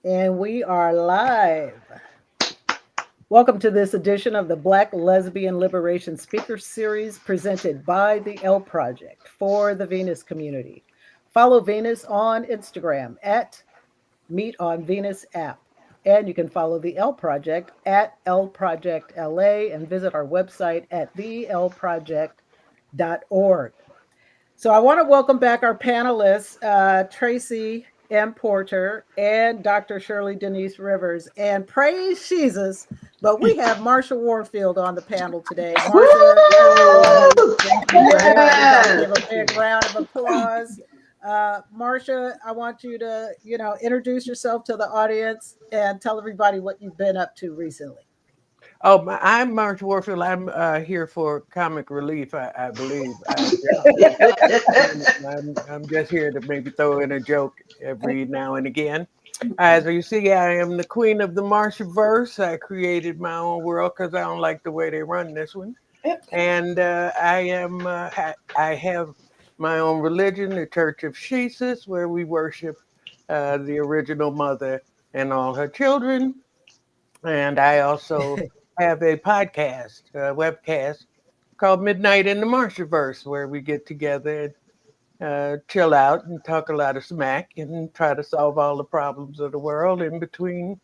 And we are live. Welcome to this edition of the Black Lesbian Liberation Speaker Series presented by the L Project for the Venus community. Follow Venus on Instagram at Meet on Venus app. And you can follow the L Project at L Project LA and visit our website at thelproject.org. So I want to welcome back our panelists, Tracee M. Porter and Dr. Shirley Denise Rivers. And praise Jesus, but we have Marsha Warfield on the panel today. Marsha, thank you for having me. Everybody give a big round of applause. Marsha, I want you to, introduce yourself to the audience and tell everybody what you've been up to recently. I'm Marsha Warfield. I'm here for comic relief, I believe. I'm just here to maybe throw in a joke every now and again. As you see, I am the queen of the Marsha verse. I created my own world because I don't like the way they run this one. And I have my own religion, the Church of Jesus, where we worship the original mother and all her children. And I also have a podcast, a webcast called Midnight in the Marshaverse, where we get together and chill out and talk a lot of smack and try to solve all the problems of the world in between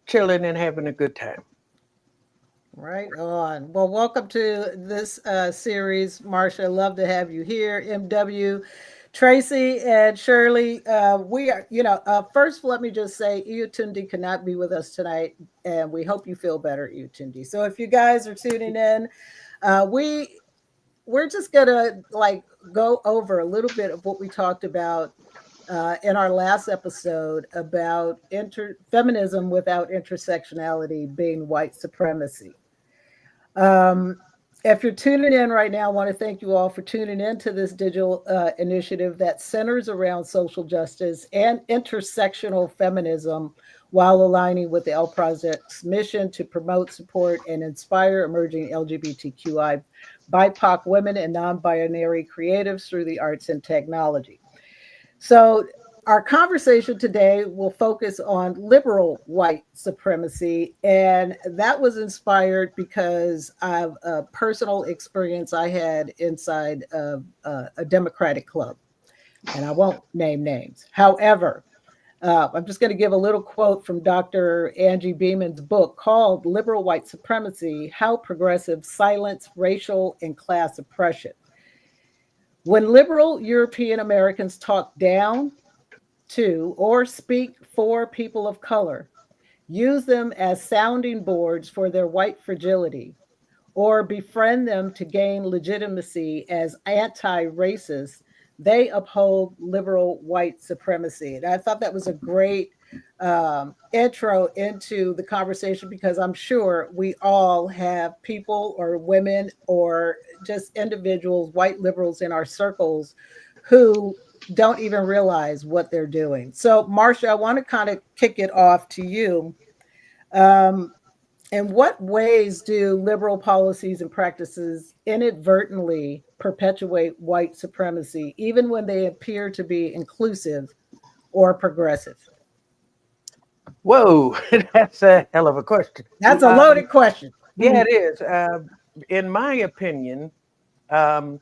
chilling and having a good time. Right on. Well, welcome to this series, Marsha. Love to have you here. MW, Tracee, and Shirley. We are, first, let me just say, Iyatunde cannot be with us tonight, and we hope you feel better, Iyatunde. So, if you guys are tuning in, we're just gonna go over a little bit of what we talked about in our last episode about feminism without intersectionality being white supremacy. Um, if you're tuning in right now, I want to thank you all for tuning in to this digital initiative that centers around social justice and intersectional feminism while aligning with the L Project's mission to promote, support, and inspire emerging LGBTQI, BIPOC women, and non binary creatives through the arts and technology. So, our conversation today will focus on liberal white supremacy. And that was inspired because of a personal experience I had inside of a Democratic club. And I won't name names. However, I'm just going to give a little quote from Dr. Angie Beeman's book called Liberal White Supremacy: How Progressives Silence Racial and Class Oppression. When liberal European Americans talk down to or speak for people of color, use them as sounding boards for their white fragility, or befriend them to gain legitimacy as anti racist, they uphold liberal white supremacy. And I thought that was a great intro into the conversation because I'm sure we all have people or women or just individuals, white liberals in our circles who don't even realize what they're doing. So, Marsha, I want to kind of kick it off to you. Um, in what ways do liberal policies and practices inadvertently perpetuate white supremacy, even when they appear to be inclusive or progressive? Whoa, that's a hell of a question. That's a loaded question. Yeah, it is. In my opinion, um,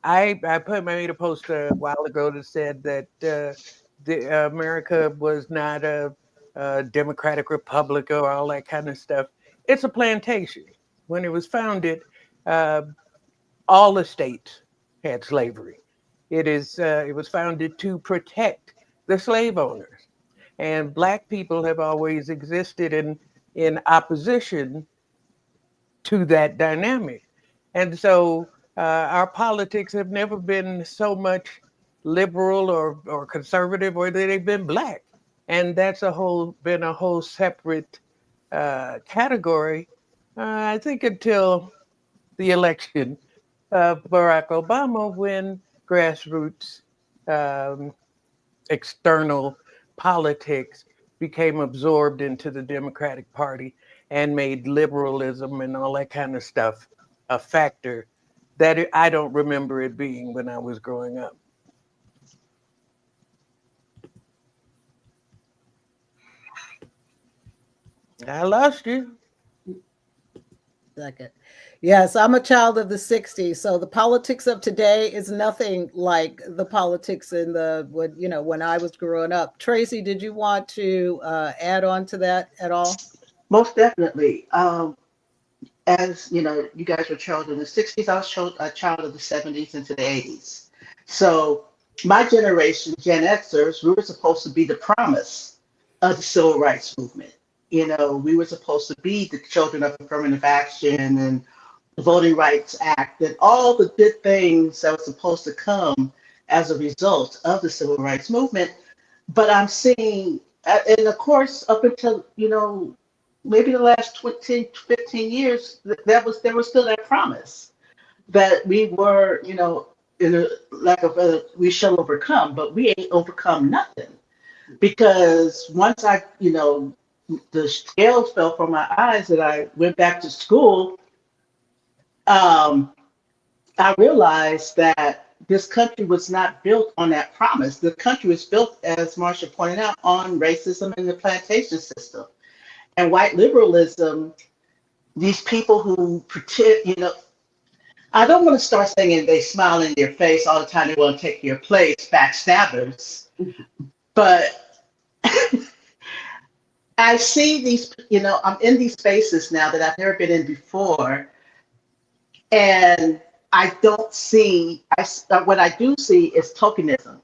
I made a post a while ago that said that America was not a democratic republic or all that kind of stuff. It's a plantation. When it was founded, uh, all the states had slavery. It was founded to protect the slave owners, and Black people have always existed in opposition to that dynamic. And so our politics have never been so much liberal or conservative, or they've been Black. And that's been a whole separate category, I think, until the election of Barack Obama, when grassroots um, external politics became absorbed into the Democratic Party and made liberalism and all that kind of stuff a factor that I don't remember it being when I was growing up. I lost you. Second. Yes, I'm a child of the 60s. So the politics of today is nothing like the politics in the when I was growing up. Tracee, did you want to add on to that at all? Most definitely. As you know, you guys were child in the 60s. I was a child of the 70s into the 80s. So my generation, Gen Xers, we were supposed to be the promise of the civil rights movement. You know, we were supposed to be the children of affirmative action and the Voting Rights Act and all the good things that were supposed to come as a result of the civil rights movement. But I'm seeing, and of course, up until, maybe the last 20, 15 years, there was still that promise that we were, in a lack of we shall overcome, but we ain't overcome nothing. Because once the scales fell from my eyes and I went back to school, um, I realized that this country was not built on that promise. The country was built, as Marsha pointed out, on racism and the plantation system. And white liberalism, these people who pretend, I don't want to start saying they smile in your face all the time, they want to take your place, backstabbers. But I see these, I'm in these spaces now that I've never been in before. And I don't see, what I do see is tokenism,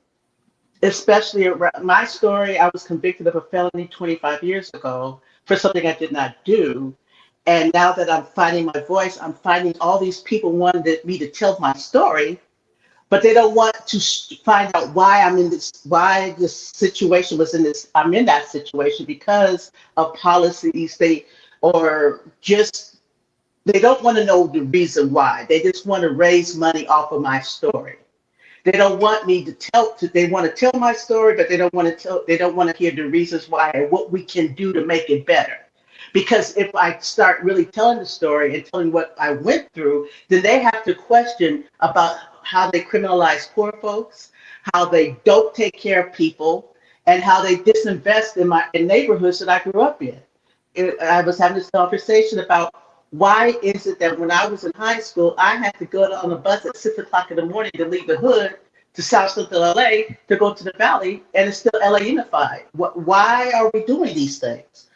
especially around my story. I was convicted of a felony 25 years ago for something I did not do. And now that I'm finding my voice, I'm finding all these people wanted me to tell my story, but they don't want to find out why why this situation was in this, I'm in that situation because of policies or just, they don't want to know the reason why. They just want to raise money off of my story. They don't want me to they want to tell my story, but they don't want to hear the reasons why and what we can do to make it better. Because if I start really telling the story and telling what I went through, then they have to question about how they criminalize poor folks, how they don't take care of people, and how they disinvest in neighborhoods that I grew up in. I was having this conversation about why is it that when I was in high school, I had to go on a bus at 6 o'clock in the morning to leave the hood to South Central LA to go to the Valley, and it's still LA unified. Why are we doing these things?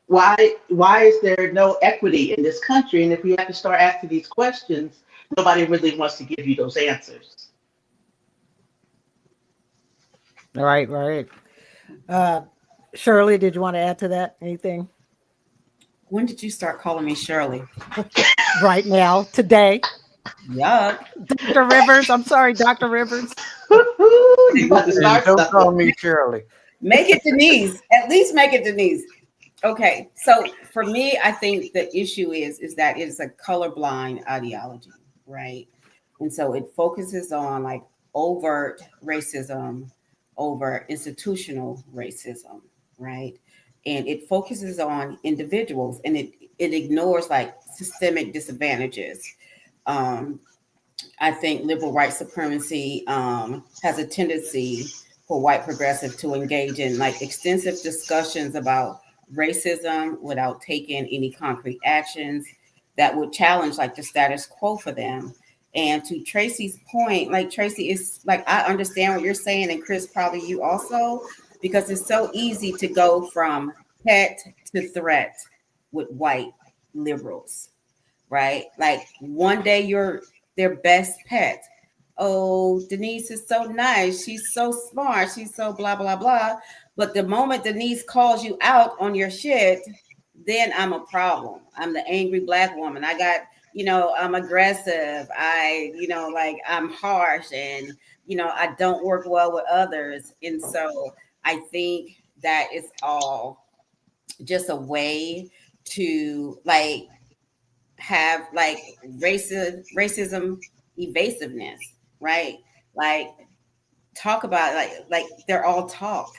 Why is there no equity in this country? And if you have to start asking these questions, nobody really wants to give you those answers. Right, right. Uh, Shirley, did you want to add to that? Anything? When did you start calling me Shirley? Right now, today. Yuck. Dr. Rivers, I'm sorry, Dr. Rivers. You about to And start don't call something. me Shirley. Make it Denise. At least make it Denise. Okay. So for me, I think the issue is that it's a colorblind ideology, right? And so it focuses on like overt racism over institutional racism, right? And it focuses on individuals and it ignores like systemic disadvantages. Um, I think liberal white supremacy has a tendency for white progressive to engage in like extensive discussions about racism without taking any concrete actions that would challenge like the status quo for them. And to Tracee's point, like Tracee is like, I understand what you're saying, and Chris, probably you also, because it's so easy to go from pet to threat with white liberals, right? Like one day you're their best pet. Oh, Denise is so nice. She's so smart. She's so blah, blah, blah. But the moment Denise calls you out on your shit, then I'm a problem. I'm the angry black woman. I'm aggressive. Like I'm harsh and, I don't work well with others. And so I think that it's all just a way to like have like racism evasiveness, right? Like talk about like they're all talk.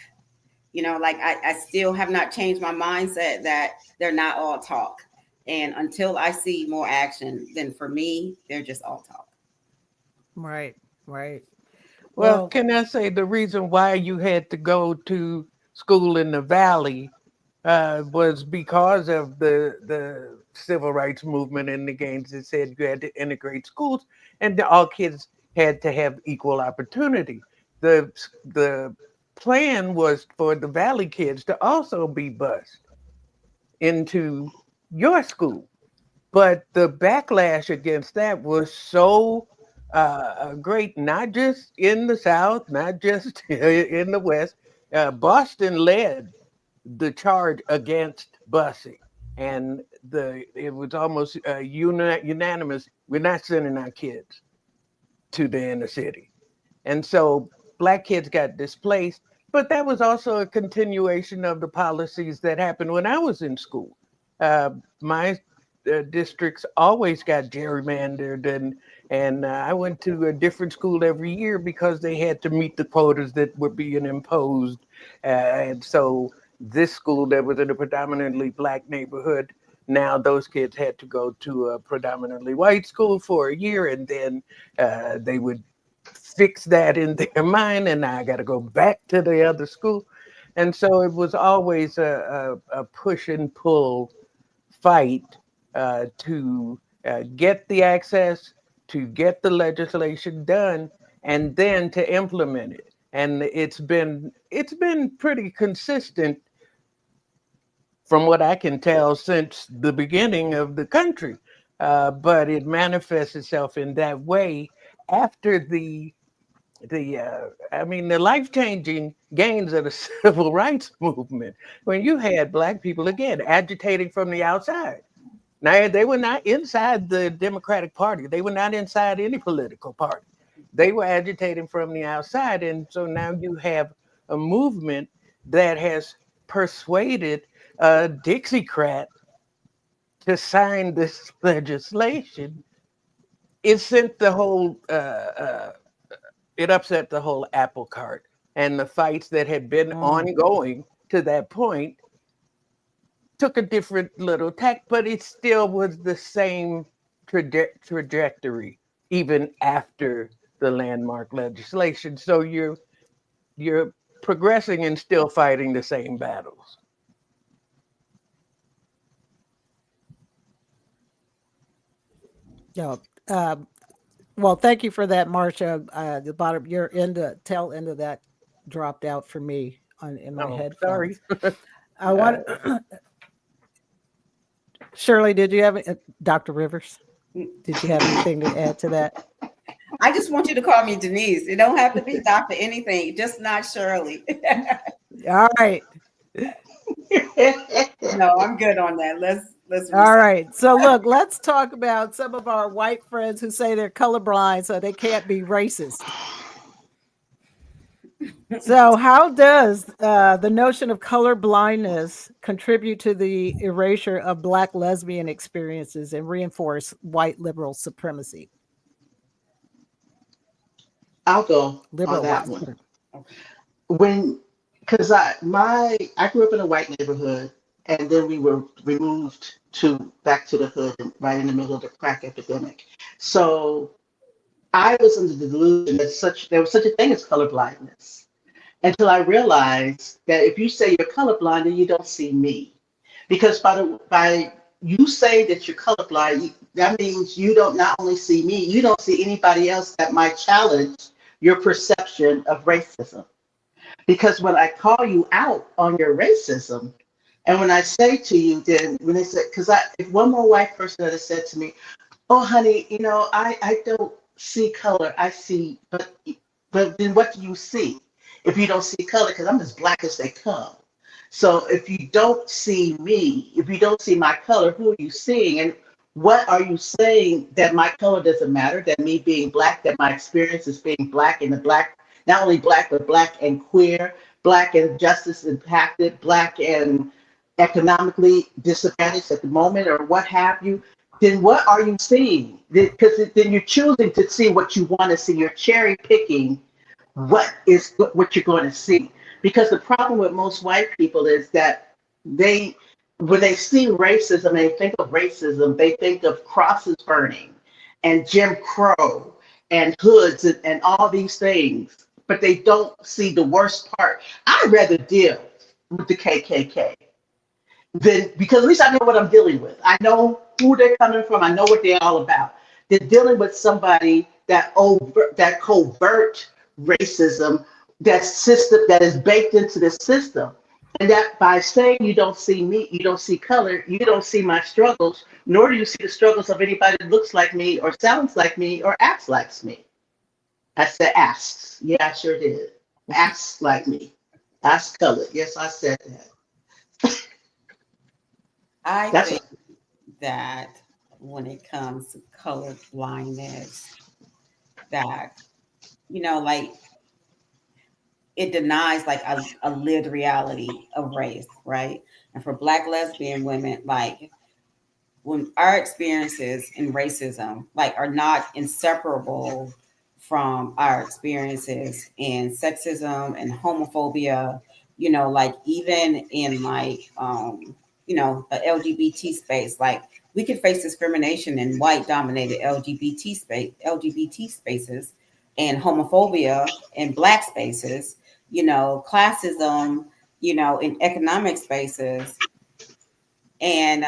Like I still have not changed my mindset that they're not all talk. And until I see more action, then for me, they're just all talk. Right, right. Well, Well, can I say the reason why you had to go to school in the Valley was because of the civil rights movement and the gains that said you had to integrate schools and all kids had to have equal opportunity. The plan was for the Valley kids to also be bused into your school. But the backlash against that was so great, not just in the South, not just in the West. Boston led the charge against busing, and it was almost unanimous. We're not sending our kids to the inner city, and so Black kids got displaced. But that was also a continuation of the policies that happened when I was in school. My districts always got gerrymandered, and I went to a different school every year because they had to meet the quotas that were being imposed. And so this school that was in a predominantly Black neighborhood, now those kids had to go to a predominantly white school for a year, and then they would fix that in their mind, and I got to go back to the other school. And so it was always a push and pull fight to get the access, to get the legislation done, and then to implement it. And it's been pretty consistent from what I can tell since the beginning of the country. But it manifests itself in that way after the life-changing gains of the civil rights movement, when you had Black people again agitating from the outside. Now, they were not inside the Democratic Party. They were not inside any political party. They were agitating from the outside. And so now you have a movement that has persuaded a Dixiecrat to sign this legislation. It sent the whole it upset the whole apple cart, and the fights that had been ongoing to that point took a different little tack, but it still was the same trajectory even after the landmark legislation. So you're progressing and still fighting the same battles. Yeah. Well, thank you for that, Marsha. The bottom, your tail end of that dropped out for me in my headphones. Sorry. I want Shirley, did you have Dr. Rivers? Did you have anything to add to that? I just want you to call me Denise. It don't have to be Dr. anything, just not Shirley. All right. No, I'm good on that. Let's all right. So look, let's talk about some of our white friends who say they're colorblind, so they can't be racist. So how does the notion of color blindness contribute to the erasure of Black lesbian experiences and reinforce white liberal supremacy? I'll go Liberal on that white. one. Because I grew up in a white neighborhood, and then we were removed back to the hood, right in the middle of the crack epidemic. So I was under the delusion that there was such a thing as color blindness, until I realized that if you say you're colorblind, then you don't see me, because by you saying that you're colorblind, that means you don't not only see me, you don't see anybody else that might challenge your perception of racism. Because when I call you out on your racism, and when I say to you, then when they say, if one more white person had said to me, "Oh, honey, I don't see color. I see, but then what do you see? If you don't see color, because I'm as Black as they come. So if you don't see me, if you don't see my color, who are you seeing? And what are you saying that my color doesn't matter? That me being Black, that my experience is being Black and the Black, not only Black, but Black and queer, Black and justice impacted, Black and economically disadvantaged at the moment, or what have you, then what are you seeing? Because then you're choosing to see what you want to see. You're cherry picking what you're going to see. Because the problem with most white people is that when they see racism, they think of racism, they think of crosses burning and Jim Crow and hoods and all these things, but they don't see the worst part. I'd rather deal with the KKK then because at least I know what I'm dealing with. I know who they're coming from. I know what they're all about. They're dealing with somebody that covert racism, that system that is baked into the system. And that by saying you don't see me, you don't see color, you don't see my struggles, nor do you see the struggles of anybody that looks like me or sounds like me or acts like me. I said asks. Yeah, I sure did. Acts like me. Ask color. Yes, I said that. I That's think that when it comes to color blindness, that, like it denies like a lived reality of race, right? And for Black lesbian women, like when our experiences in racism like are not inseparable from our experiences in sexism and homophobia, like even in like the LGBT space, like we could face discrimination in white dominated LGBT spaces and homophobia in Black spaces, classism, in economic spaces, and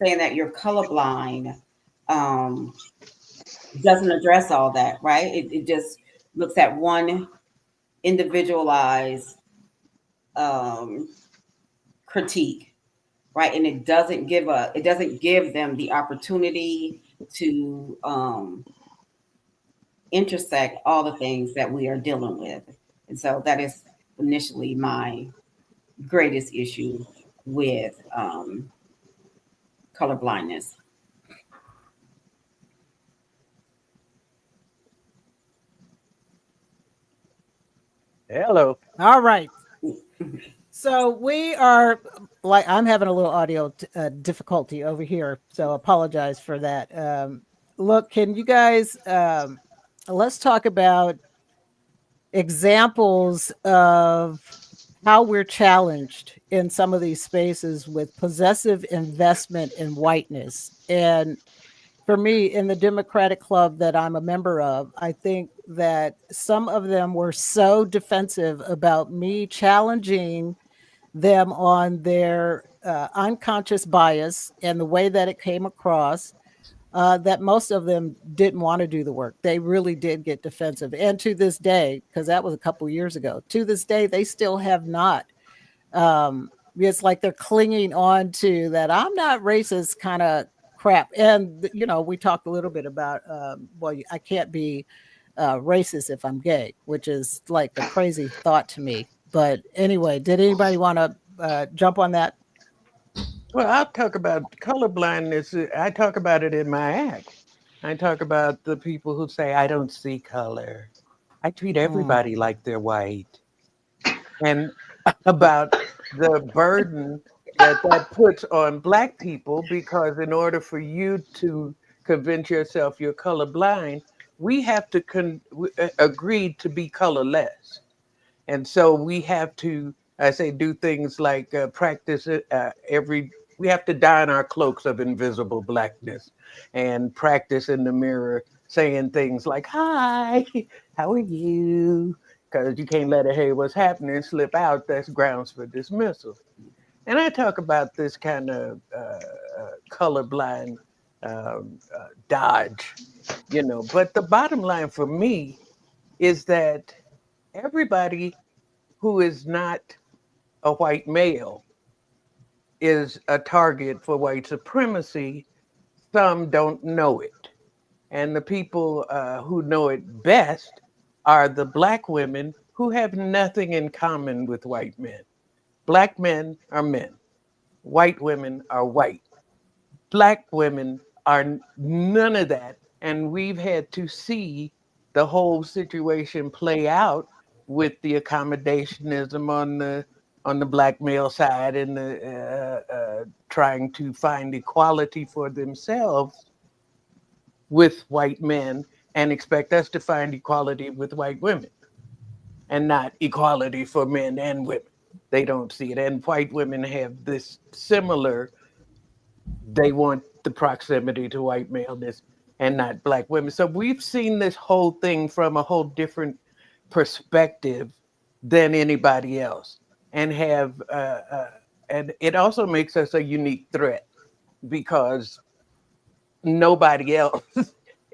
saying that you're colorblind doesn't address all that, right? It just looks at one individualized critique, right? And it doesn't give them the opportunity to intersect all the things that we are dealing with. And so that is initially my greatest issue with color blindness. Hello. All right. So we are like, I'm having a little audio difficulty over here, so apologize for that. Look, can you guys let's talk about examples of how we're challenged in some of these spaces with possessive investment in whiteness. And for me, in the Democratic Club that I'm a member of, I think that some of them were so defensive about me challenging them on their unconscious bias and the way that it came across, that most of them didn't want to do the work. They really did get defensive. And to this day, because that was a couple years ago, to this day, they still have not. It's like they're clinging on to that I'm not racist kind of crap. And, we talked a little bit about, I can't be racist if I'm gay, which is like a crazy thought to me. But anyway, did anybody want to jump on that? Well, I'll talk about color blindness. I talk about it in my act. I talk about the people who say, I don't see color. I treat everybody like they're white. And about the burden that puts on Black people, because in order for you to convince yourself you're colorblind, we have to agree to be colorless. And so we have to, I say, do things like practice it we have to don our cloaks of invisible Blackness and practice in the mirror saying things like, hi, how are you? Because you can't let a hey, what's happening slip out. That's grounds for dismissal. And I talk about this kind of colorblind dodge, but the bottom line for me is that everybody who is not a white male is a target for white supremacy. Some don't know it. And the people who know it best are the Black women who have nothing in common with white men. Black men are men. White women are white. Black women are none of that. And we've had to see the whole situation play out with the accommodationism on the Black male side and the trying to find equality for themselves with white men and expect us to find equality with white women and not equality for men and women. They don't see it. And white women have this similar, they want the proximity to white maleness and not Black women. So we've seen this whole thing from a whole different perspective than anybody else, and have it also makes us a unique threat because nobody else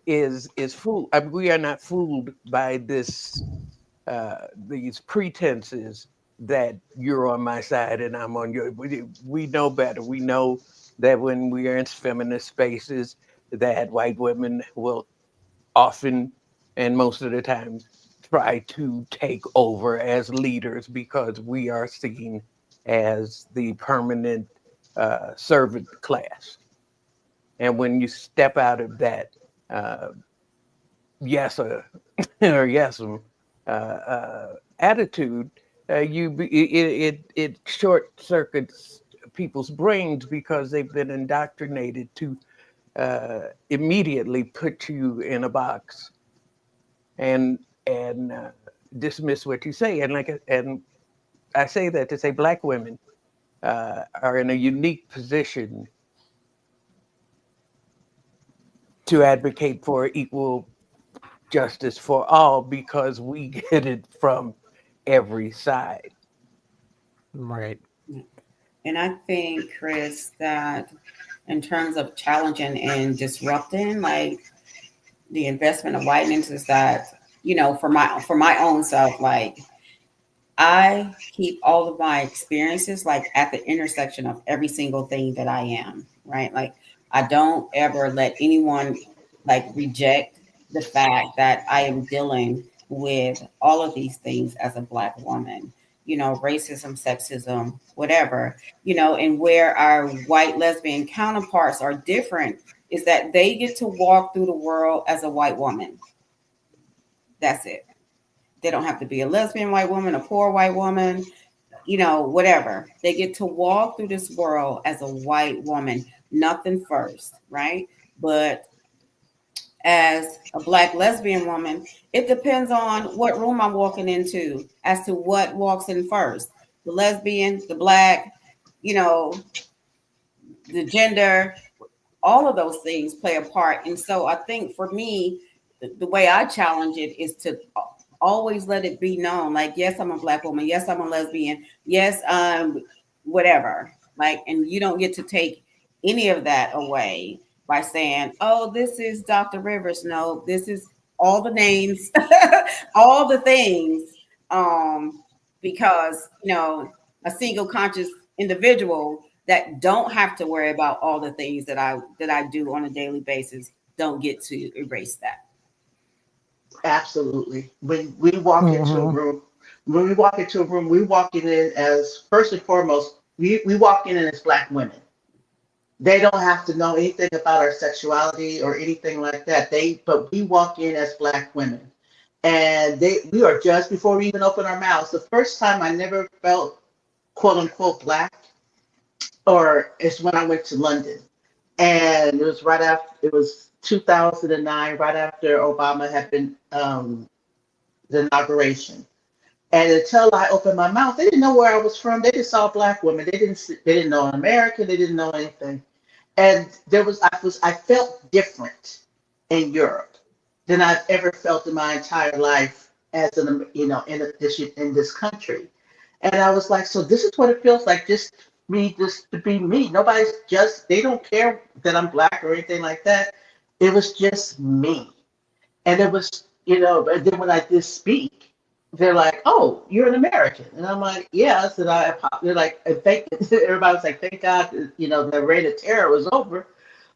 is fooled. I mean, we are not fooled by these pretenses that you're on my side and I'm on your. We know better. We know that when we are in feminist spaces, that white women will often and most of the time try to take over as leaders because we are seen as the permanent servant class. And when you step out of that yes or yes attitude, it short circuits people's brains because they've been indoctrinated to immediately put you in a box and dismiss what you say. And I say that to say Black women are in a unique position to advocate for equal justice for all because we get it from every side. Right. And I think, Chris, that in terms of challenging and disrupting, like the investment of whiteness is that, you know, for my own self, like I keep all of my experiences like at the intersection of every single thing that I am, right? Like I don't ever let anyone like reject the fact that I am dealing with all of these things as a Black woman, you know, racism, sexism, whatever, you know, and where our white lesbian counterparts are different is that they get to walk through the world as a white woman. That's it. They don't have to be a lesbian white woman, a poor white woman, you know, whatever. They get to walk through this world as a white woman, nothing first, right? But as a Black lesbian woman, it depends on what room I'm walking into as to what walks in first. The lesbian, the Black, you know, the gender, all of those things play a part. And so I think for me, the way I challenge it is to always let it be known, like, yes, I'm a Black woman. Yes, I'm a lesbian. Yes, whatever. Like, and you don't get to take any of that away by saying, oh, this is Dr. Rivers. No, this is all the names, all the things. Because, you know, a single conscious individual that don't have to worry about all the things that I do on a daily basis don't get to erase that. Absolutely. When we walk into a room, we walking in as first and foremost, we walk in as Black women. They don't have to know anything about our sexuality or anything like that. But we walk in as Black women, and we are judged before we even open our mouths. The first time I never felt quote unquote Black, or it's when I went to London, and it was right after it was 2009, right after Obama had been the inauguration. And until I opened my mouth, they didn't know where I was from. They just saw Black women. They didn't know America. They didn't know anything. And I felt different in Europe than I've ever felt in my entire life as in this country. And I was like, so this is what it feels like, just to be me. They don't care that I'm Black or anything like that. It was just me. And it was, and then when I did speak, they're like, oh, you're an American. And I'm like, yes. And they're like, everybody was like, thank God, the reign of terror was over.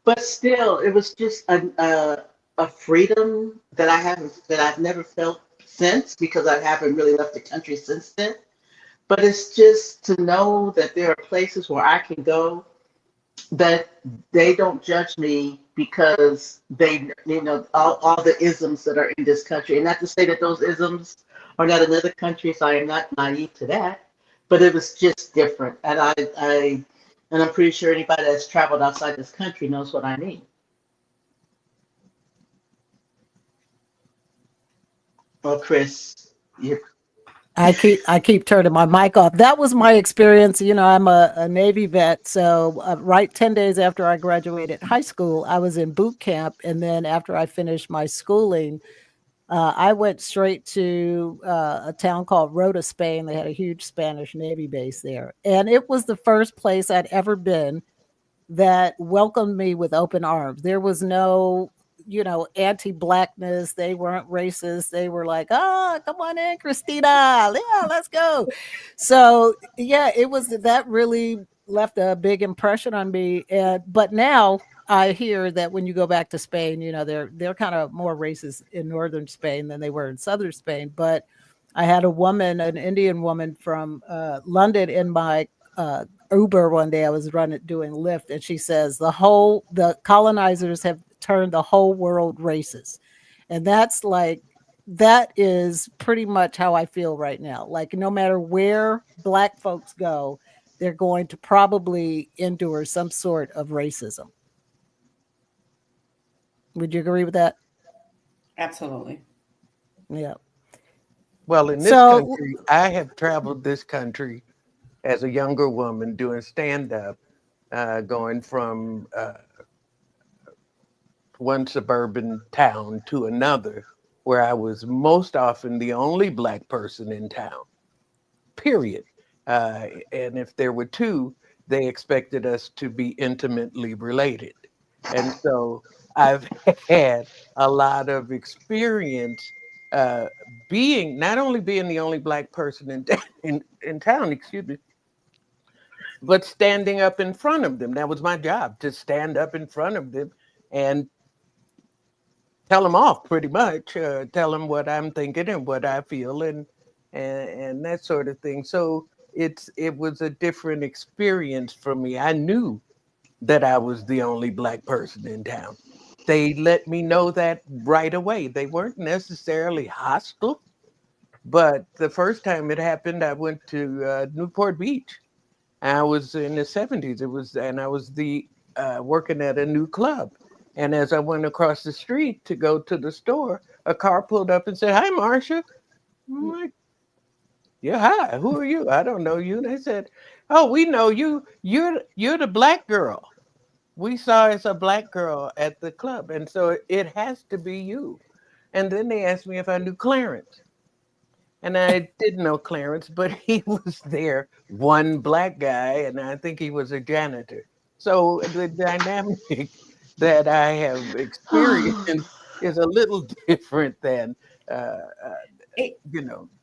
But still, it was just a freedom that I've never felt since, because I haven't really left the country since then. But it's just to know that there are places where I can go that they don't judge me because they, all the isms that are in this country. And not to say that those isms are not in other countries. I am not naive to that, but it was just different. And I'm pretty sure anybody that's traveled outside this country knows what I mean. Well, Chris, I keep turning my mic off. That was my experience. I'm a Navy vet. So right 10 days after I graduated high school, I was in boot camp. And then after I finished my schooling, I went straight to a town called Rota, Spain. They had a huge Spanish Navy base there. And it was the first place I'd ever been that welcomed me with open arms. There was no, anti-blackness. They weren't racist. They were like, "Oh, come on in, Christina. Yeah, let's go." So yeah, it was that really left a big impression on me. But now I hear that when you go back to Spain, they're kind of more racist in northern Spain than they were in southern Spain. But I had a woman, an Indian woman from London, in my Uber one day. I was doing Lyft, and she says the colonizers have turned the whole world racist, and that is pretty much how I feel right now. Like no matter where Black folks go, they're going to probably endure some sort of racism. Would you agree with that? Absolutely. Yeah. Well, in this country, I have traveled this country as a younger woman doing stand-up, going from one suburban town to another, where I was most often the only Black person in town, period. And if there were two, they expected us to be intimately related. And so I've had a lot of experience not only being the only Black person in town, excuse me, but standing up in front of them. That was my job, to stand up in front of them and tell them off, pretty much, tell them what I'm thinking and what I feel and that sort of thing. So it was a different experience for me. I knew that I was the only Black person in town. They let me know that right away. They weren't necessarily hostile, but the first time it happened, I went to Newport Beach. I was in the 70s. And I was working at a new club. And as I went across the street to go to the store, a car pulled up and said, "Hi, Marsha." I'm like, "Yeah, hi. Who are you?" "I don't know you." They said, "Oh, we know you. You're the Black girl. We saw as a Black girl at the club, and so it has to be you." And then they asked me if I knew Clarence. And I didn't know Clarence, but he was there, one Black guy, and I think he was a janitor. So the dynamic that I have experienced is a little different than,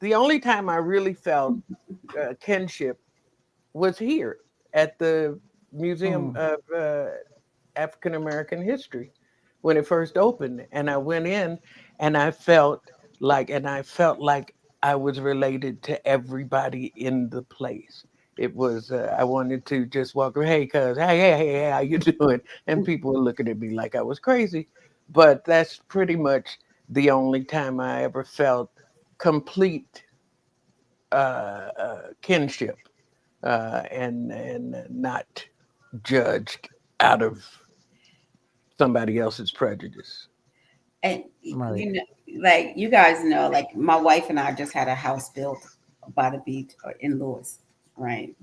the only time I really felt kinship was here at the Museum of African American History when it first opened. And I went in and I felt like I was related to everybody in the place. It was, I wanted to just walk around, "Hey, cuz, hey, how you doing?" And people were looking at me like I was crazy. But that's pretty much the only time I ever felt complete kinship and not judged out of somebody else's prejudice. And Right. like you guys know, like my wife and I just had a house built by the beach in Lewis, right?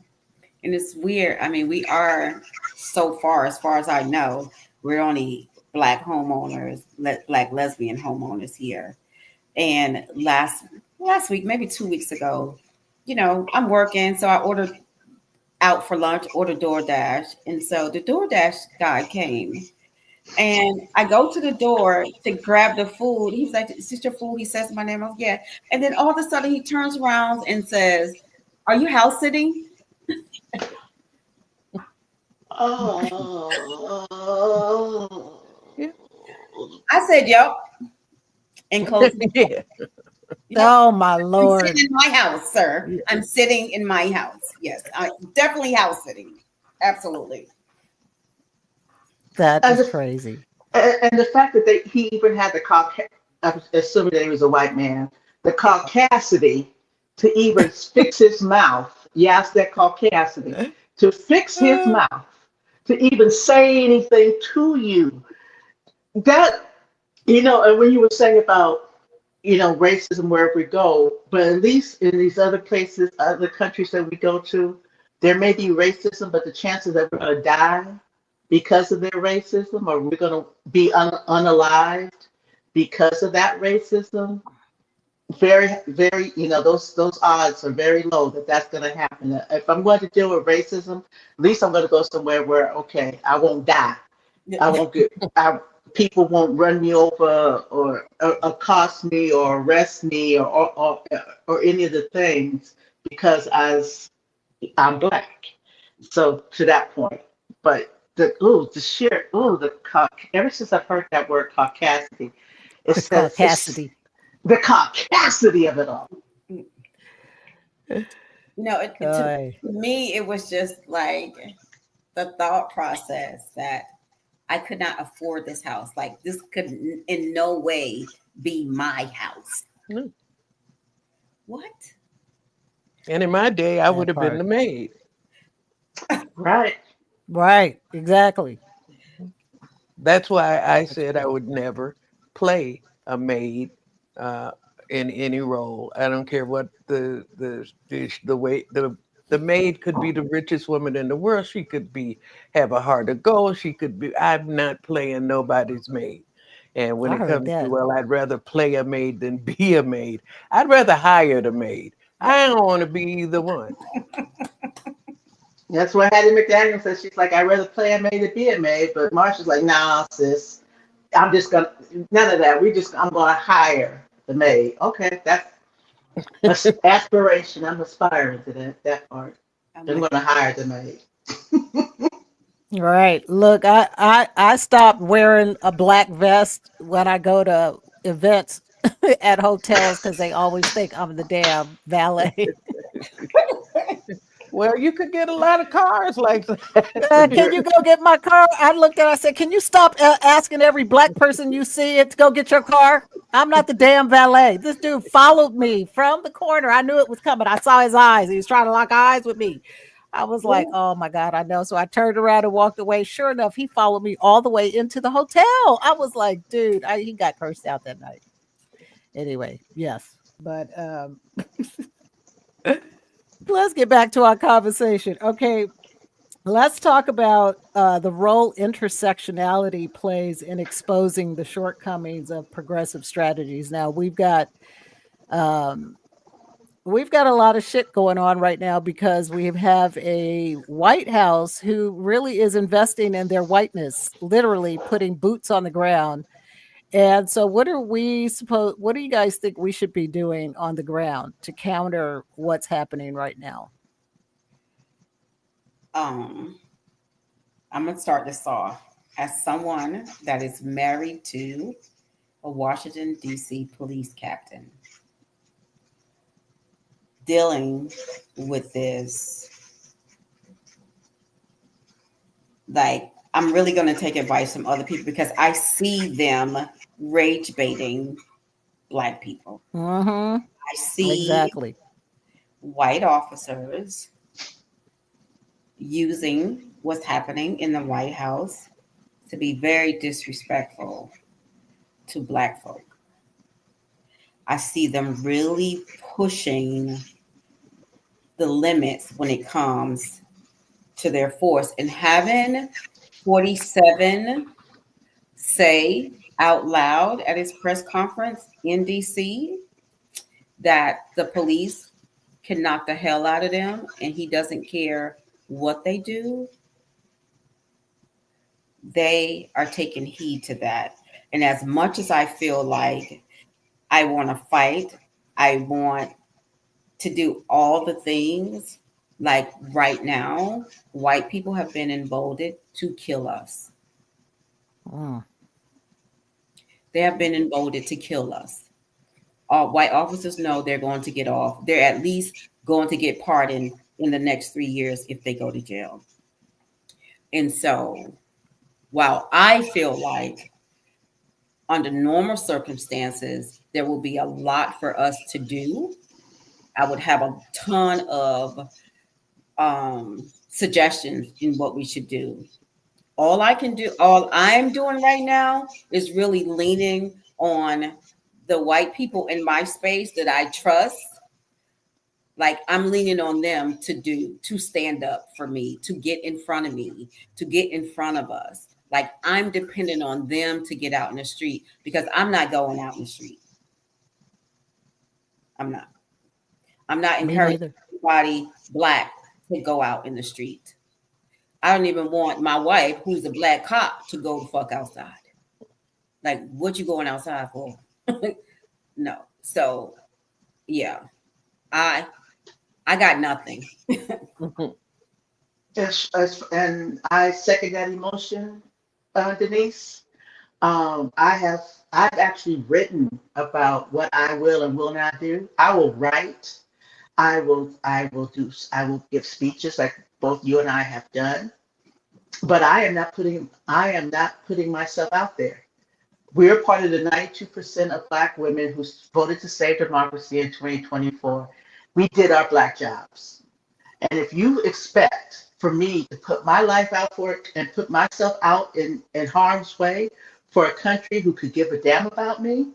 And it's weird. I mean, we are so far, as far as I know, we're only Black homeowners, Black lesbian homeowners here. And last week, maybe 2 weeks ago, I'm working, so I ordered out for lunch, ordered DoorDash, and so the DoorDash guy came. And I go to the door to grab the food. He's like, "Is this your food?" He says my name. I'm like, "Yeah." And then all of a sudden he turns around and says, "Are you house sitting?" Oh. Yeah. I said, "Yep," and closed the door. Yeah. Yep. Oh my I'm Lord. sitting in my house, sir. Yeah. I'm sitting in my house. Yes, I definitely house sitting. Absolutely. That And is the, crazy. and the fact that he even had I'm assuming that he was a white man, the caucasity to even fix his mouth. Yes, that caucasity to fix his mouth, to even say anything to you. That, and when you were saying about, racism wherever we go, but at least in these other places, other countries that we go to, there may be racism, but the chances that we're going to die because of their racism or we're going to be unalived, because of that racism, very, very, those odds are very low that that's going to happen. If I'm going to deal with racism, at least I'm going to go somewhere where, okay, I won't die. I won't get, people won't run me over or accost me or arrest me or any of the things because I'm black. So to that point, but ever since I've heard that word caucasity, it says Caucasity. the caucasity of it all. To me, it was just like the thought process that I could not afford this house. Like, this could in no way be my house. No. What? And in my day, I would have been the maid. Right. Exactly. That's why I said I would never play a maid in any role. I don't care what the way the maid could be the richest woman in the world. She could have a heart of gold. She could be. I'm not playing nobody's maid. And when it comes to, well, I'd rather play a maid than be a maid. I'd rather hire the maid. I don't want to be either one. That's what Hattie McDaniel says. She's like, I'd rather play a maid than be a maid. But Marsha's like, nah, sis. I'm just gonna none of that. I'm gonna hire the maid. Okay, that's aspiration. I'm aspiring to that part. I'm gonna hire the maid. Right. Look, I stopped wearing a black vest when I go to events at hotels because they always think I'm the damn valet. Well, you could get a lot of cars like that. Can you go get my car? I looked at it, I said, can you stop asking every black person you see to go get your car? I'm not the damn valet. This dude followed me from the corner. I knew it was coming. I saw his eyes. He was trying to lock eyes with me. I was like, oh my God, I know. So I turned around and walked away. Sure enough, he followed me all the way into the hotel. I was like, dude, he got cursed out that night. Anyway, yes. But let's get back to our conversation. Okay, let's talk about the role intersectionality plays in exposing the shortcomings of progressive strategies. Now, we've got a lot of shit going on right now because we have a White House who really is investing in their whiteness, literally putting boots on the ground. And so what do you guys think we should be doing on the ground to counter what's happening right now? I'm going to start this off. As someone that is married to a Washington, D.C. police captain, dealing with this, like, I'm really going to take advice from other people because I see them rage baiting Black people. Mm-hmm. I see exactly white officers using what's happening in the White House to be very disrespectful to Black folk. I see them really pushing the limits when it comes to their force, and having 47 say out loud at his press conference in DC that the police can knock the hell out of them and he doesn't care what they do. They are taking heed to that. And as much as I feel like I want to fight, I want to do all the things, like right now, white people have been emboldened to kill us. They have been emboldened to kill us. All white officers know they're going to get off. They're at least going to get pardoned in the next 3 years if they go to jail. And so while I feel like under normal circumstances, there will be a lot for us to do, I would have a ton of suggestions in what we should do. All I'm doing right now is really leaning on the white people in my space that I trust. Like, I'm leaning on them to stand up for me, to get in front of me, to get in front of us. Like I'm dependent on them to get out in the street because I'm not going out in the street. I'm not. I'm not Me encouraging neither. anybody Black to go out in the street. I don't even want my wife, who's a Black cop, to go the fuck outside. Like, what you going outside for? No. So, yeah, I got nothing. Yes, and I second that emotion, Denise. I've actually written about what I will and will not do. I will write. I will give speeches like both you and I have done. But I am not putting myself out there. We're part of the 92% of Black women who voted to save democracy in 2024. We did our Black jobs. And if you expect for me to put my life out for it and put myself out in harm's way for a country who could give a damn about me,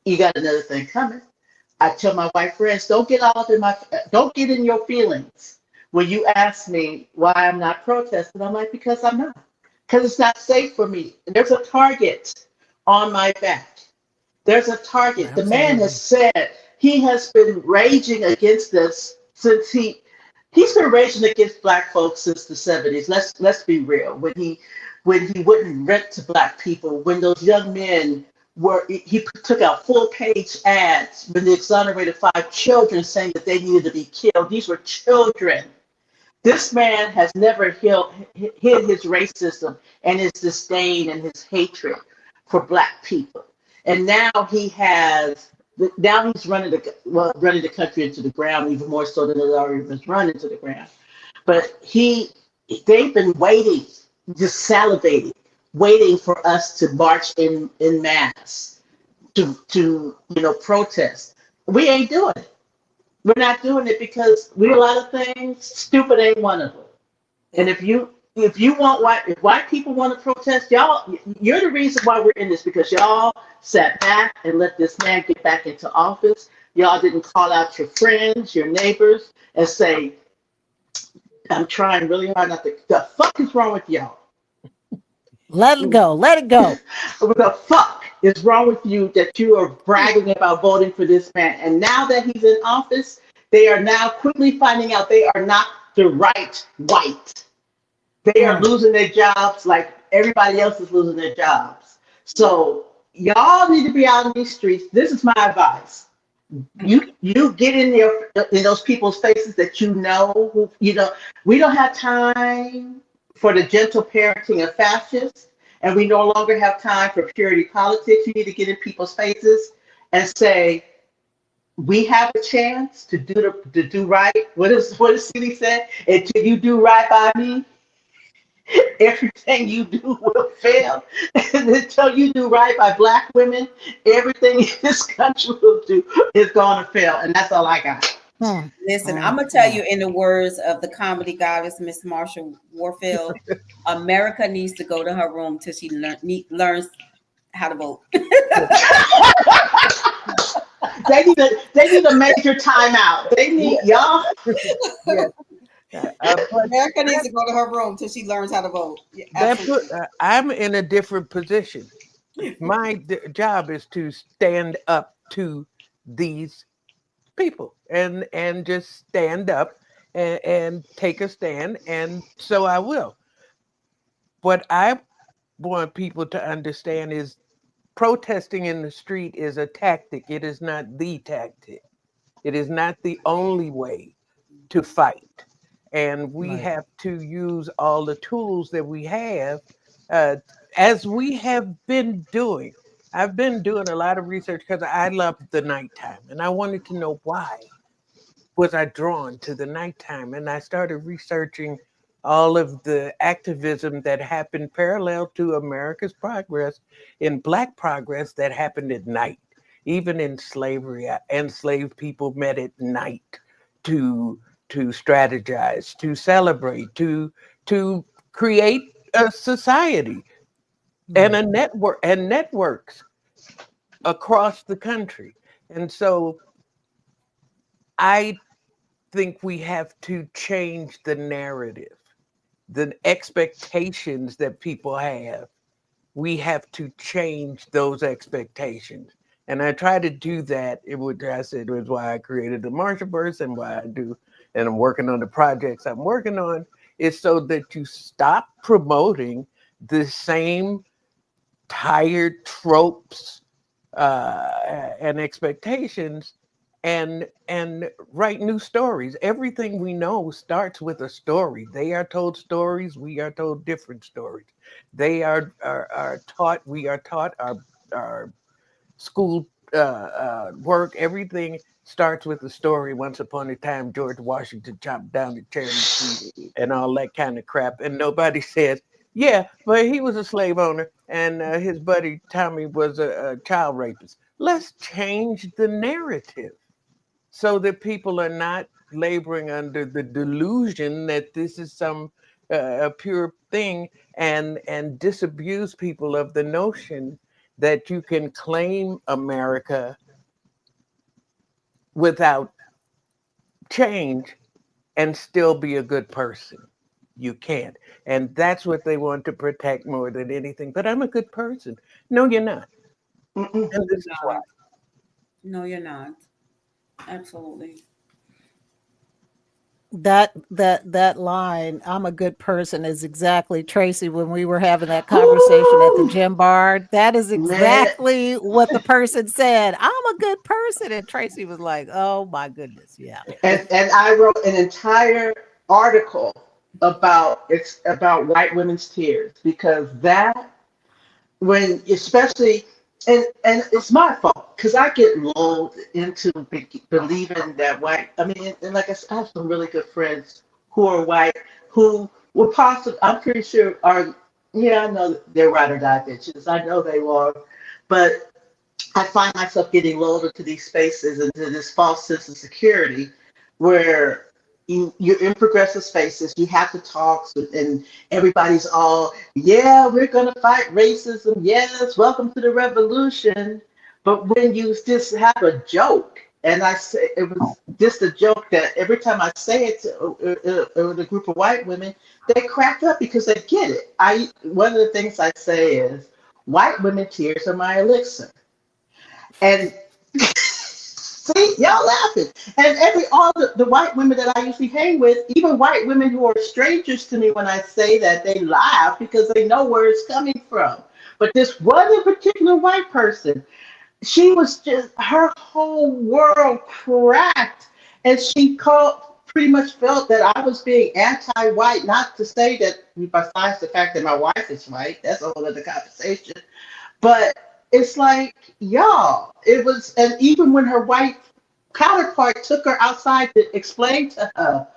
you got another thing coming. I tell my white friends, don't get in your feelings when you ask me why I'm not protesting. I'm like, because I'm not. Because it's not safe for me. There's a target on my back. There's a target. The man Absolutely. has said he has been raging against us since he's been raging against Black folks since the 70s. Let's be real. When he wouldn't rent to Black people, when those young men he took out full page ads when they exonerated 5 children saying that they needed to be killed. These were children. This man has never hid his racism and his disdain and his hatred for Black people. And now he's running the country into the ground even more so than it already was run into the ground. But they've been waiting, just salivating, waiting for us to march in mass to protest. We ain't doing it. We're not doing it because we do a lot of things. Stupid ain't one of them. And if white people want to protest, you're the reason why we're in this because y'all sat back and let this man get back into office. Y'all didn't call out your friends, your neighbors, and say, I'm trying really hard not to. The fuck is wrong with y'all? Let it go. Let it go. What the fuck is wrong with you that you are bragging about voting for this man? And now that he's in office, they are now quickly finding out they are not the right white. They are losing their jobs like everybody else is losing their jobs. So y'all need to be out in these streets. This is my advice. You get in those people's faces that we don't have time for the gentle parenting of fascists, and we no longer have time for purity politics. You need to get in people's faces and say, we have a chance to do right. What does City said? Until you do right by me, everything you do will fail. And until you do right by Black women, everything in this country will do is going to fail. And that's all I got. Listen, I'm gonna tell you in the words of the comedy goddess, Miss Marsha Warfield, America needs to go to her room till she learns how to vote. They need a major timeout. They need y'all. Yes. America needs to go to her room till she learns how to vote. Yeah, I'm in a different position. My job is to stand up to these people and just stand up and take a stand, and so I will. What I want people to understand is protesting in the street is a tactic. It is not the tactic. It is not the only way to fight. And we have to use all the tools that we have, uh, as we have been doing. I've been doing a lot of research because I love the nighttime and I wanted to know why was I drawn to the nighttime. And I started researching all of the activism that happened parallel to America's progress in Black progress that happened at night. Even in slavery, enslaved people met at night to strategize, to celebrate, to create a society and a network and networks across the country. And so I think we have to change the narrative. the expectations that people have, we have to change those expectations. And I try to do that. I said, it was why I created the Marshaverse and why I do, and I'm working on the projects I'm working on, is so that you stop promoting the same tired tropes and expectations, and write new stories. Everything we know starts with a story. They are told stories, we are told different stories. They are taught, we are taught our school work. Everything starts with a story. Once upon a time, George Washington chopped down the cherry tree and all that kind of crap. And nobody says, yeah, but he was a slave owner and his buddy Tommy was a child rapist. Let's change the narrative so that people are not laboring under the delusion that this is some a pure thing, and disabuse people of the notion that you can claim America without change and still be a good person. You can't. And that's what they want to protect more than anything. But I'm a good person. No, you're not. Mm-mm. And this is why. No, you're not. Absolutely. That line, I'm a good person, is exactly, Tracee, when we were having that conversation at the gym bar, that is Man. exactly what the person said. I'm a good person. And Tracee was like, oh my goodness. Yeah. And I wrote an entire article about white women's tears, because that, when especially, and it's my fault because I get lulled into believing that white. I mean, and like I have some really good friends who are white who were possibly, I'm pretty sure are, yeah, I know they're ride or die bitches. I know they are, but I find myself getting lulled into these spaces, into this false sense of security where you're in progressive spaces, you have to talk, and everybody's all, yeah, we're going to fight racism. Yes, welcome to the revolution. But when you just have a joke, and I say it was just a joke that every time I say it to a group of white women, they crack up because they get it. One of the things I say is, white women tears are my elixir. And see, y'all laughing. And all the white women that I usually hang with, even white women who are strangers to me, when I say that, they laugh because they know where it's coming from. But this one in particular white person, she was just, her whole world cracked. And she pretty much felt that I was being anti-white, not to say that, besides the fact that my wife is white, that's a whole other conversation. But it's like, y'all, it was, and even when her white counterpart took her outside to explain to her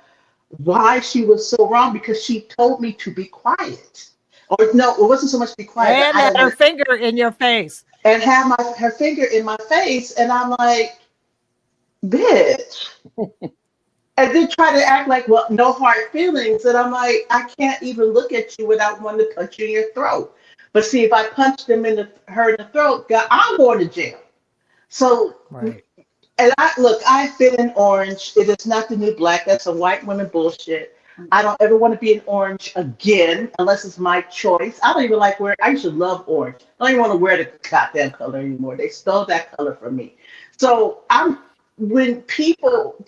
why she was so wrong, because she told me to be quiet. Or no, it wasn't so much be quiet, but And I had don't her want to, finger in your face. and have her finger in my face, and I'm like, bitch. And then try to act like, well, no hard feelings. And I'm like, I can't even look at you without wanting to punch you in your throat. But see, if I punch her in the throat, God, I'm going to jail. So, Right. and I've been in orange. It is not the new black. That's some white women bullshit. I don't ever want to be in orange again unless it's my choice. I don't even like wearing, I used to love orange. I don't even want to wear the goddamn color anymore. They stole that color from me. So when people,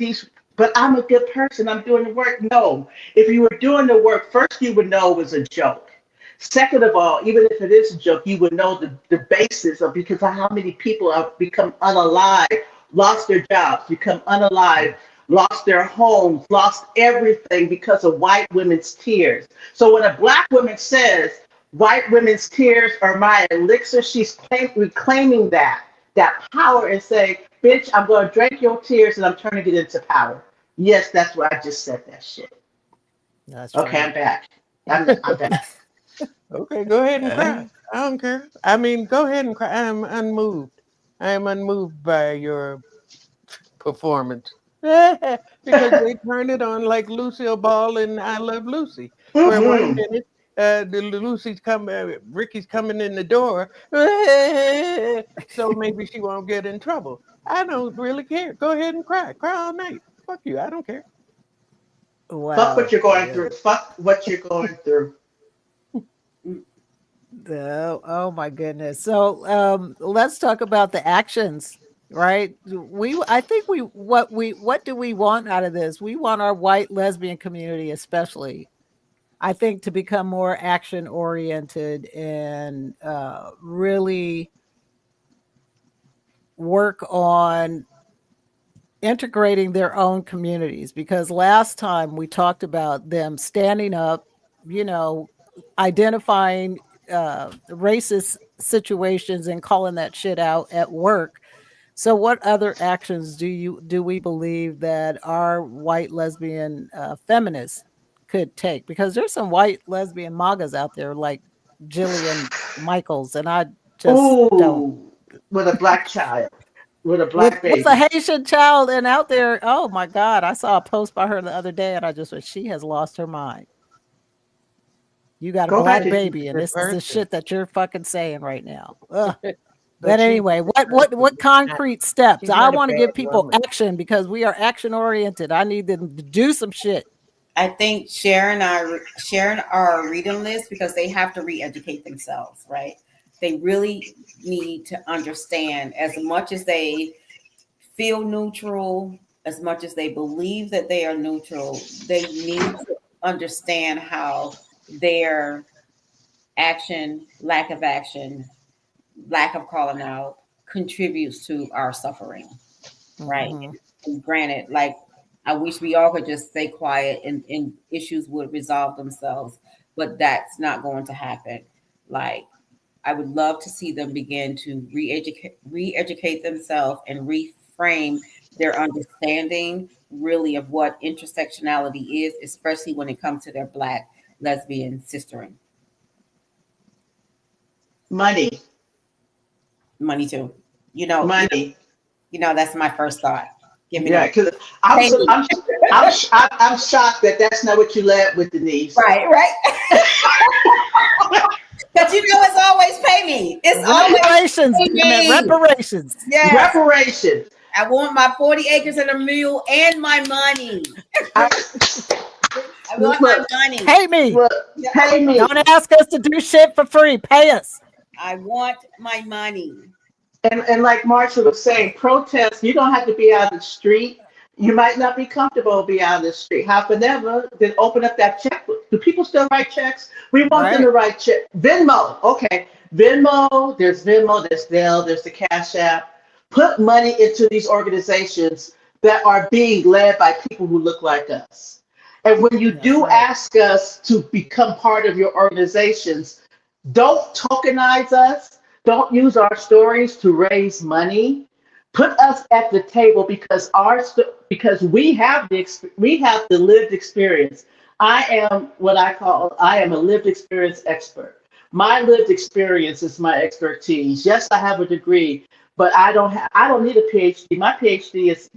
but I'm a good person, I'm doing the work. No, if you were doing the work, first you would know it was a joke. Second of all, even if it is a joke, you would know the basis of, because of how many people have become unalive, lost their jobs, become unalive, lost their homes, lost everything because of white women's tears. So when a black woman says, white women's tears are my elixir, she's reclaiming that power and saying, bitch, I'm going to drink your tears and I'm turning it into power. Yes, that's what I just said, that shit. That's Okay, right. I'm back. I'm back. Okay, go ahead and cry. I don't care. I mean, go ahead and cry. I'm unmoved. I am unmoved by your performance. Because they turned it on like Lucille Ball and I Love Lucy, where one Mm-hmm. minute Ricky's coming in the door, so maybe she won't get in trouble. I don't really care. Go ahead and cry. Cry all night. Fuck you. I don't care. Fuck what Wow. you're going Yeah. through. Fuck what you're going through. Oh my goodness. So let's talk about the actions, right? I think what do we want out of this? We want our white lesbian community especially, I think, to become more action oriented and really work on integrating their own communities, because last time we talked about them standing up, you know, identifying racist situations and calling that shit out at work. So what other actions do we believe that our white lesbian feminists could take? Because there's some white lesbian magas out there like Jillian Michaels, and I just don't. Ooh, with a black child, with a black With a baby. Haitian child and out there, oh my God, I saw a post by her the other day and I just went, she has lost her mind. You got a Go black back. She's baby, and a this is the person, shit that you're fucking saying right now. Ugh. but But she's anyway, a person. what concrete steps? She's I not a want to bad give people woman. action because we are action oriented. I need them to do some shit. I think sharing our reading list, because they have to re-educate themselves, right? They really need to understand, as much as they feel neutral, as much as they believe that they are neutral, they need to understand how their action, lack of calling out contributes to our suffering, right? Mhm. And granted, like, I wish we all could just stay quiet and issues would resolve themselves, but that's not going to happen. Like, I would love to see them begin to re-educate themselves and reframe their understanding really of what intersectionality is, especially when it comes to their black lesbian sistering. Money, Money too. You know, you know, money. you know, that's my first thought. Give me the Yeah, because I'm, pay so, me. I'm shocked that that's not what you led with, Denise. Right. But you know, it's always pay me. It's always Reparations, pay damn it, me. reparations. Yes. Reparations. I want my 40 acres and a mule and my money. I, I want my look, money. Pay me. look, Yeah, pay me. Don't ask us to do shit for free. Pay us. I want my money. And like Marsha was saying, protest, you don't have to be out in the street. You might not be comfortable be out in the street. However, then open up that checkbook. Do people still write checks? We want them Right. to write check. Venmo, okay. Venmo, there's Zelle, there's the Cash App. Put money into these organizations that are being led by people who look like us. And when you That's do right. ask us to become part of your organizations, don't tokenize us. Don't use our stories to raise money. Put us at the table because because we have the lived experience. I am a lived experience expert. My lived experience is my expertise. Yes, I have a degree, but I don't need a PhD. My PhD is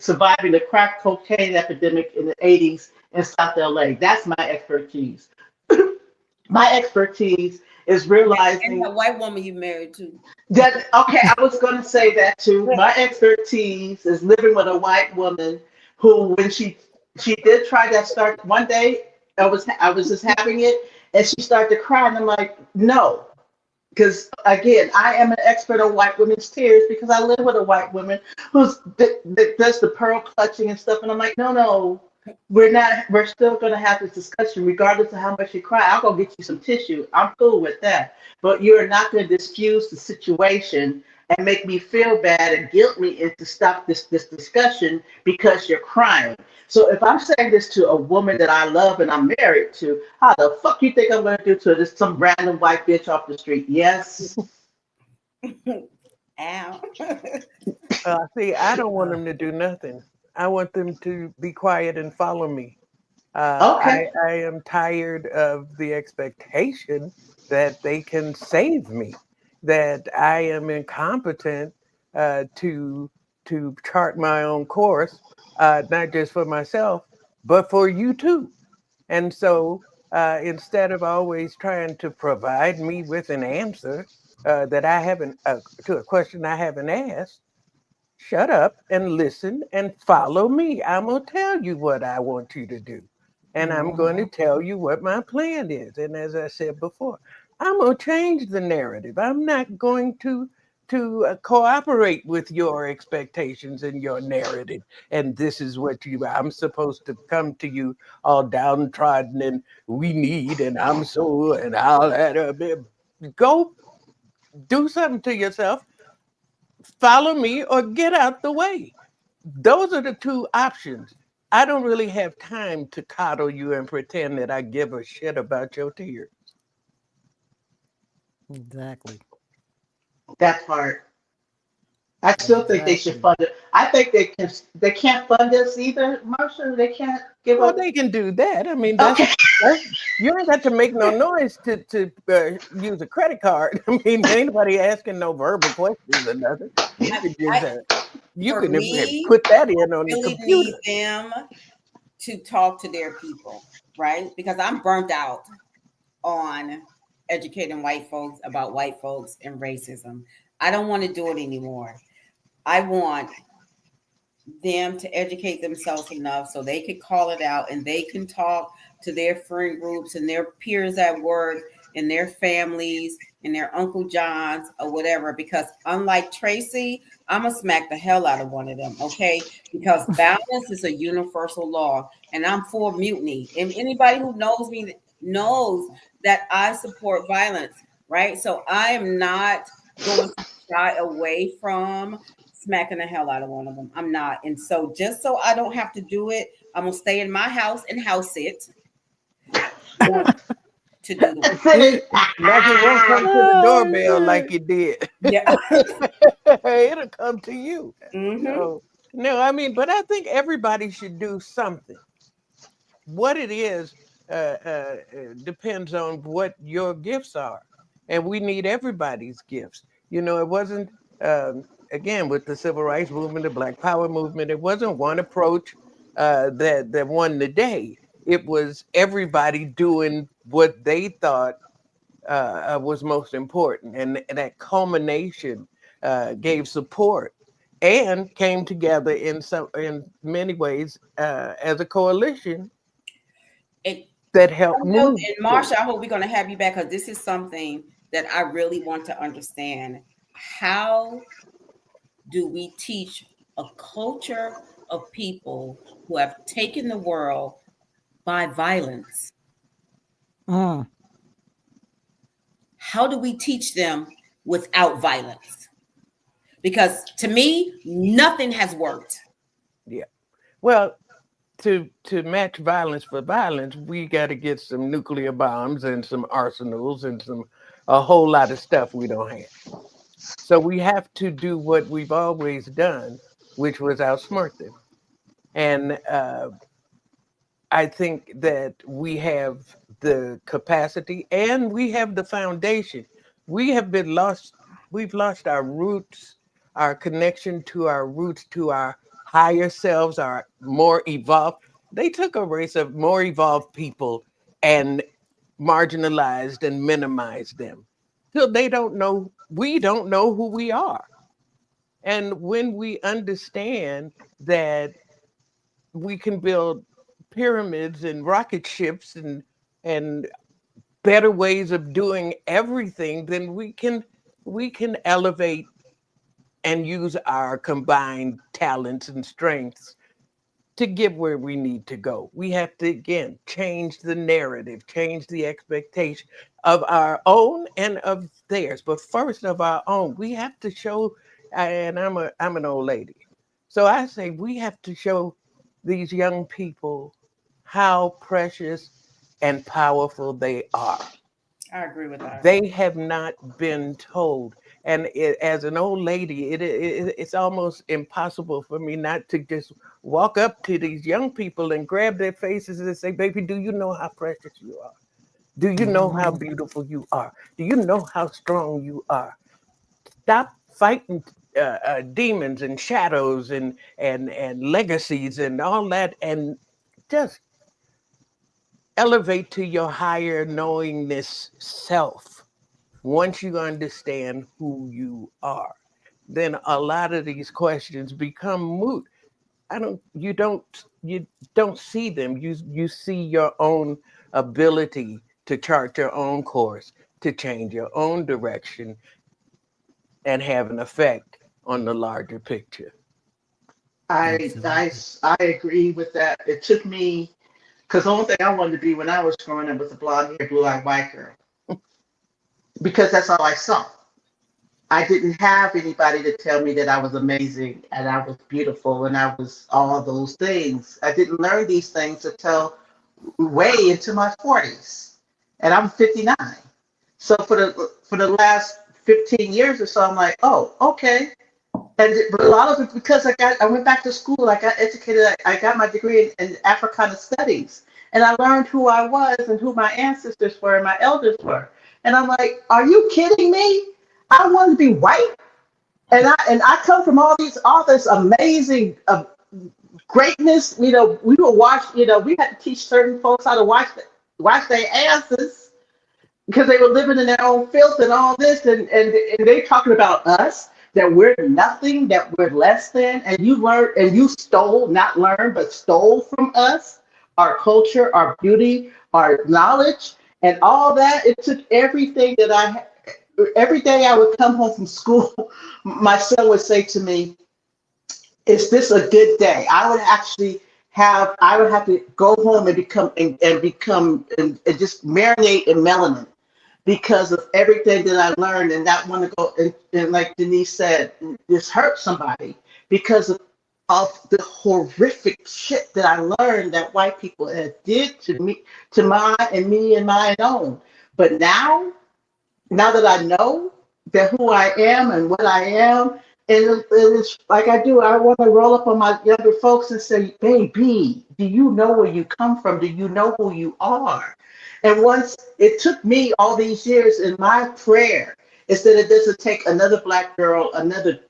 surviving the crack cocaine epidemic in the 80s in South LA. That's my expertise. My expertise is And realizing the white woman you married to. that, okay, I was going to say that too. My expertise is living with a white woman who, when she did try that start one day, I was just having it, and she started to cry, and I'm like, no, because again, I am an expert on white women's tears because I live with a white woman that does the pearl clutching and stuff, and I'm like, no, we're not. We're still going to have this discussion, regardless of how much you cry. I'll go get you some tissue. I'm cool with that, but you're not going to diffuse the situation and make me feel bad and guilt me into stop this discussion because you're crying. So if I'm saying this to a woman that I love and I'm married to, how the fuck you think I'm gonna do to this some random white bitch off the street? Yes. Ow. See, I don't want them to do nothing. I want them to be quiet and follow me. Okay. I am tired of the expectation that they can save me, that I am incompetent to chart my own course, not just for myself, but for you too. And so instead of always trying to provide me with an answer that I haven't to a question I haven't asked, shut up and listen and follow me. I'm going to tell you what I want you to do. And I'm going to tell you what my plan is. And as I said before, I'm going to change the narrative. I'm not going to cooperate with your expectations and your narrative. And this is what I'm supposed to come to you all downtrodden and we need, and I'm so, and I'll go do something to yourself, follow me, or get out the way. Those are the two options. I don't really have time to coddle you and pretend that I give a shit about your tears. Exactly. That part. I still think they should Exactly. fund it. I think they can't fund us either, Marsha. They can't give Well, up. they can do that. I mean, Okay. that's you ain't got to make no noise to use a credit card. I mean, ain't nobody asking no verbal questions or nothing. You could just I, you for could me, put that in on the really computer. need them to talk to their people, right? Because I'm burnt out on educating white folks about white folks and racism. I don't want to do it anymore. I want them to educate themselves enough so they could call it out and they can talk to their friend groups and their peers at work and their families and their Uncle Johns or whatever. Because unlike Tracee, I'm gonna smack the hell out of one of them, okay? Because violence is a universal law, and I'm for mutiny. And anybody who knows me knows that I support violence, right? So I am not going to shy away from smacking the hell out of one of them. I'm not. And so just so I don't have to do it, I'm gonna stay in my house and house it. To do the work. Like it won't come to the doorbell like shit. it did. Yeah. It'll come to you. Mm-hmm. So no, I mean, but I think everybody should do something. What it is depends on what your gifts are, and we need everybody's gifts. It wasn't again with the civil rights movement, the Black Power movement. It wasn't one approach that won the day. It was everybody doing what they thought was most important, and that culmination gave support and came together in many ways as a coalition And that I helped know, move and forward. Marsha, I hope we're gonna have you back because this is something that I really want to understand. How do we teach a culture of people who have taken the world by violence? Mm. How do we teach them without violence? Because to me, nothing has worked. Yeah. Well, to match violence for violence, we got to get some nuclear bombs and some arsenals and a whole lot of stuff we don't have. So we have to do what we've always done, which was outsmart them. And I think that we have the capacity and we have the foundation. We have been lost. We've lost our roots, our connection to our roots, to our higher selves, our more evolved. They took a race of more evolved people and marginalized and minimized them till they don't know. We don't know who we are. And when we understand that we can build pyramids and rocket ships and better ways of doing everything, then we can elevate and use our combined talents and strengths to get where we need to go. We have to again change the narrative, change the expectation of our own and of theirs, but first of our own. We have to show, and I'm an old lady, so I say we have to show these young people how precious and powerful they are. I agree with that. They have not been told. And as an old lady, it's almost impossible for me not to just walk up to these young people and grab their faces and say, baby, do you know how precious you are? Do you know how Mhm. beautiful you are? Do you know how strong you are? Stop fighting demons and shadows and legacies and all that, and just elevate to your higher knowingness self once you understand who you are. then a lot of these questions become moot. You don't see them. You see your own ability to chart your own course, to change your own direction and have an effect on the larger picture. I agree with that. It took me, because the only thing I wanted to be when I was growing up was a blonde haired, blue eyed white girl, because that's all I saw. I didn't have anybody to tell me that I was amazing and I was beautiful and I was all those things. I didn't learn these things until way into my 40s, and I'm 59. So for the last 15 years or so, I'm like, oh, okay. But a lot of it because I went back to school, I got educated, I got my degree in Africana studies, and I learned who I was and who my ancestors were and my elders were. And I'm like, are you kidding me? I want to be white, and I come from all this amazing greatness. You know, we were watched. You know, we had to teach certain folks how to wash their asses because they were living in their own filth and all this, and they talking about us, that we're nothing, that we're less than, and you learned and you stole, not learned, but stole from us, our culture, our beauty, our knowledge, and all that. It took everything that every day I would come home from school, my son would say to me, is this a good day? I would have to go home and become and just marinate in melanin because of everything that I learned and not want to go and like Denise said, this hurt somebody because of the horrific shit that I learned that white people had did to me, to me and mine own. But now that I know that who I am and what I am, and it's like I want to roll up on my younger folks and say, baby, do you know where you come from? Do you know who you are? And once it took me all these years, in my prayer is that it doesn't take another Black girl, another,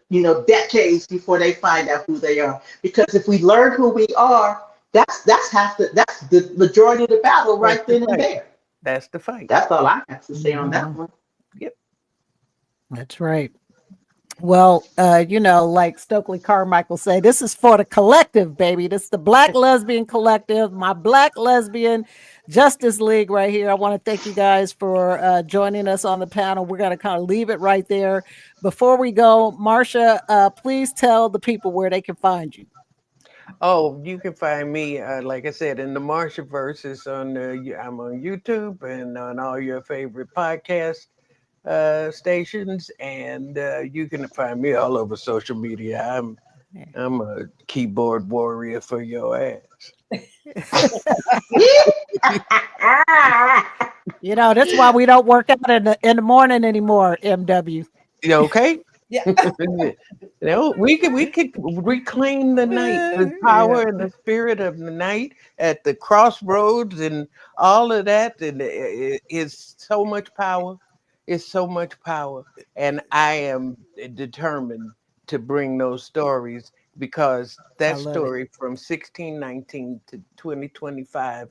decades before they find out who they are. Because if we learn who we are, that's the majority of the battle right then and there. That's the fight. That's all I have to say on that one. Yep. That's right. Well, like Stokely Carmichael say, this is for the collective, baby. This is the Black Lesbian Collective, my Black Lesbian Justice League right here. I want to thank you guys for joining us on the panel. We're going to kind of leave it right there. Before we go, Marsha, please tell the people where they can find you. Oh, you can find me, like I said, in the Marsha Verses I'm on YouTube and on all your favorite podcast stations, and you can find me all over social media. I'm a keyboard warrior for your ass. That's why we don't work out in the morning anymore, MW. You okay? Yeah. We could reclaim the night, the power and the spirit of the night at the crossroads and all of that, and it is so much power. It's so much power, and I am determined to bring those stories because that story from 1619 to 2025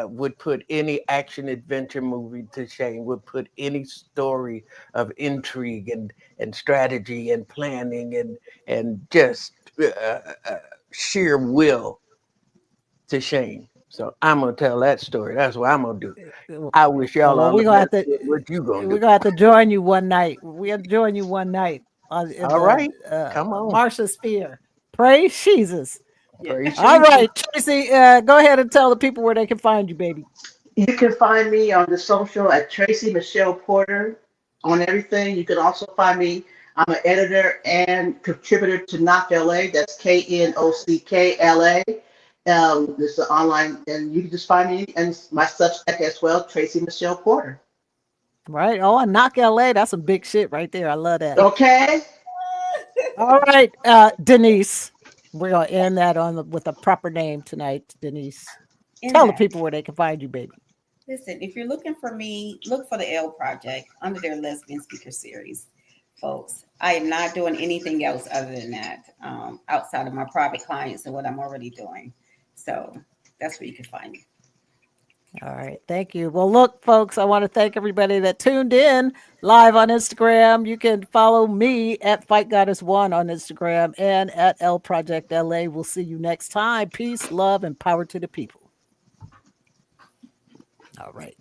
would put any action adventure movie to shame, would put any story of intrigue and strategy and planning and just sheer will to shame. So I'm gonna tell that story. That's what I'm gonna do. I wish y'all all the best. What you gonna do? We're gonna have to join you one night. We'll join you one night. All right, come on, Marsha Spear. Praise Jesus. Praise all Jesus. Right, Tracee, go ahead and tell the people where they can find you, baby. You can find me on the social at Tracee Michelle Porter on everything. You can also find me. I'm an editor and contributor to Knock LA. That's KNOCKLA. This is online, and you can just find me and my Substack as well, Tracee Michelle Porter. Right. Oh, and Knock LA. That's some big shit right there. I love that. Okay. All right, Denise. We're gonna end that with a proper name tonight, Denise. Tell the people where they can find you, baby. Listen, if you're looking for me, look for the L Project under their Lesbian Speaker Series, folks. I am not doing anything else other than that, outside of my private clients and what I'm already doing. So that's where you can find me. All right. Thank you. Well, look, folks, I want to thank everybody that tuned in live on Instagram. You can follow me at Fight Goddess One on Instagram and at L Project LA. We'll see you next time. Peace, love, and power to the people. All right.